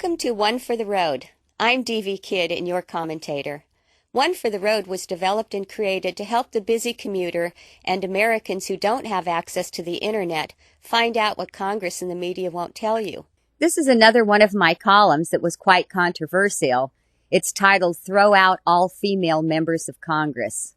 Welcome to One for the Road. I'm Devvy Kid and your commentator. One for the Road was developed and created to help the busy commuter and Americans who don't have access to the internet find out what Congress and the media won't tell you. This is another one of my columns that was quite controversial. It's titled, Throw Out All Female Members of Congress.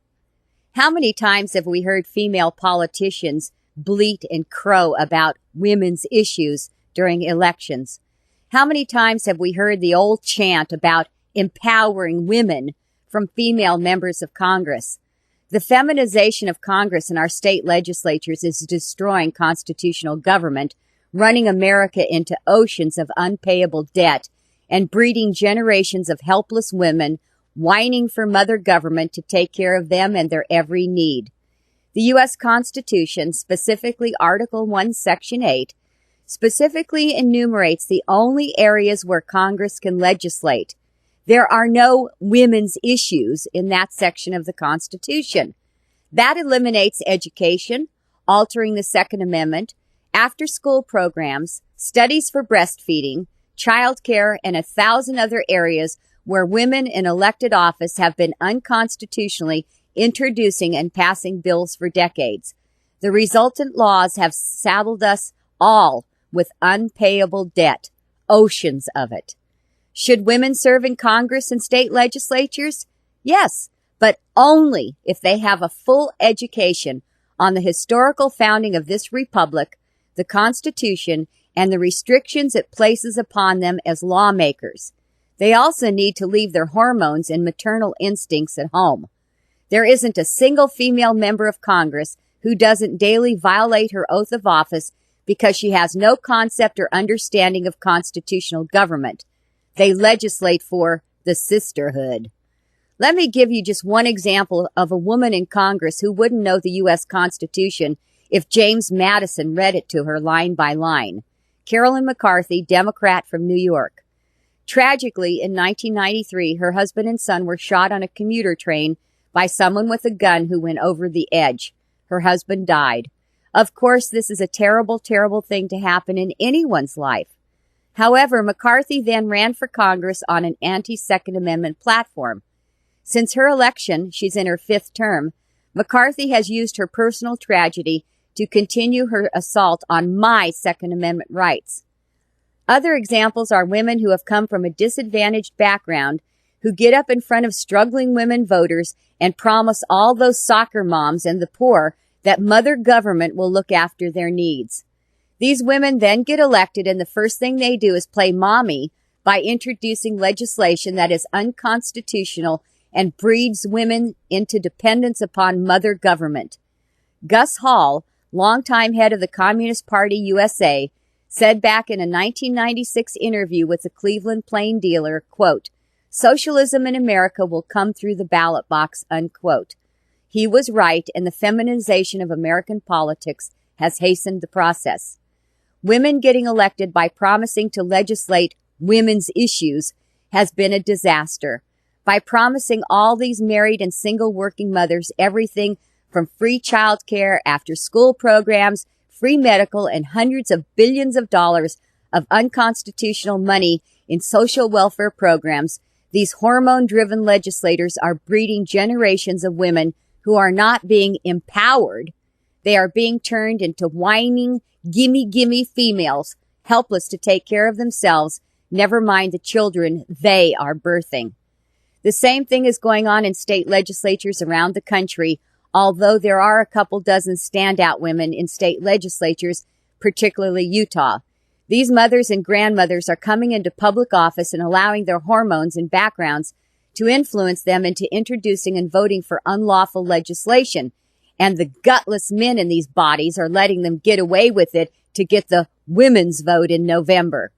How many times have we heard female politicians bleat and crow about women's issues during elections? How many times have we heard the old chant about empowering women from female members of Congress? The feminization of Congress and our state legislatures is destroying constitutional government, running America into oceans of unpayable debt, and breeding generations of helpless women whining for mother government to take care of them and their every need. The U.S. Constitution, specifically Article 1, Section 8, specifically enumerates the only areas where Congress can legislate. There are no women's issues in that section of the Constitution. That eliminates education, altering the Second Amendment, after-school programs, studies for breastfeeding, child care, and 1,000 other areas where women in elected office have been unconstitutionally introducing and passing bills for decades. The resultant laws have saddled us all with unpayable debt, oceans of it. Should women serve in Congress and state legislatures? Yes, but only if they have a full education on the historical founding of this republic, the Constitution, and the restrictions it places upon them as lawmakers. They also need to leave their hormones and maternal instincts at home. There isn't a single female member of Congress who doesn't daily violate her oath of office because she has no concept or understanding of constitutional government. They legislate for the sisterhood. Let me give you just one example of a woman in Congress who wouldn't know the U.S. Constitution if James Madison read it to her line by line. Carolyn McCarthy, Democrat from New York. Tragically, in 1993, her husband and son were shot on a commuter train by someone with a gun who went over the edge. Her husband died. Of course, this is a terrible, terrible thing to happen in anyone's life. However, McCarthy then ran for Congress on an anti-Second Amendment platform. Since her election, she's in her 5th term, McCarthy has used her personal tragedy to continue her assault on my Second Amendment rights. Other examples are women who have come from a disadvantaged background who get up in front of struggling women voters and promise all those soccer moms and the poor that mother government will look after their needs. These women then get elected, and the first thing they do is play mommy by introducing legislation that is unconstitutional and breeds women into dependence upon mother government. Gus Hall, longtime head of the Communist Party USA, said back in a 1996 interview with the Cleveland Plain Dealer, quote, "Socialism in America will come through the ballot box," unquote. He was right, and the feminization of American politics has hastened the process. Women getting elected by promising to legislate women's issues has been a disaster. By promising all these married and single working mothers everything from free child care, after-school programs, free medical, and hundreds of billions of dollars of unconstitutional money in social welfare programs, these hormone-driven legislators are breeding generations of women who are not being empowered. They are being turned into whining, gimme females, helpless to take care of themselves, never mind the children they are birthing. The same thing is going on in state legislatures around the country, although there are a couple dozen standout women in state legislatures, particularly Utah. These mothers and grandmothers are coming into public office and allowing their hormones and backgrounds to influence them into introducing and voting for unlawful legislation. And the gutless men in these bodies are letting them get away with it to get the women's vote in November.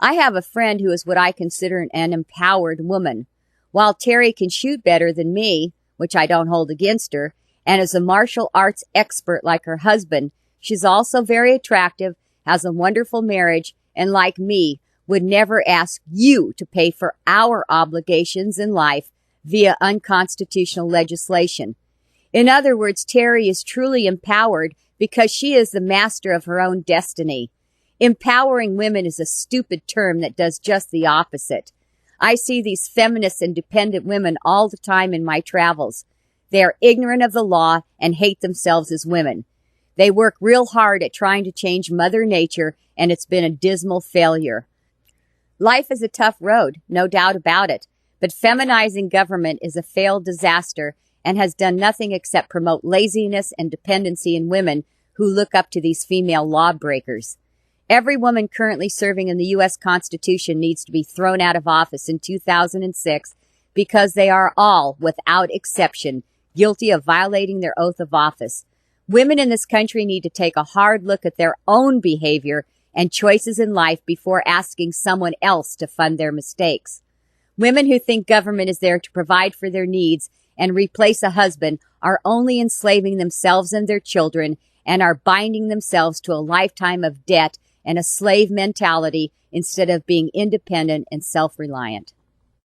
I have a friend who is what I consider an empowered woman. While Terry can shoot better than me, which I don't hold against her, and is a martial arts expert like her husband, she's also very attractive, has a wonderful marriage, and like me, would never ask you to pay for our obligations in life via unconstitutional legislation. In other words, Terry is truly empowered because she is the master of her own destiny. Empowering women is a stupid term that does just the opposite. I see these feminist and dependent women all the time in my travels. They are ignorant of the law and hate themselves as women. They work real hard at trying to change Mother Nature, and it's been a dismal failure. Life is a tough road, no doubt about it, but feminizing government is a failed disaster and has done nothing except promote laziness and dependency in women who look up to these female lawbreakers. Every woman currently serving in the U.S. Constitution needs to be thrown out of office in 2006 because they are all, without exception, guilty of violating their oath of office. Women in this country need to take a hard look at their own behavior and choices in life before asking someone else to fund their mistakes. Women who think government is there to provide for their needs and replace a husband are only enslaving themselves and their children and are binding themselves to a lifetime of debt and a slave mentality instead of being independent and self-reliant.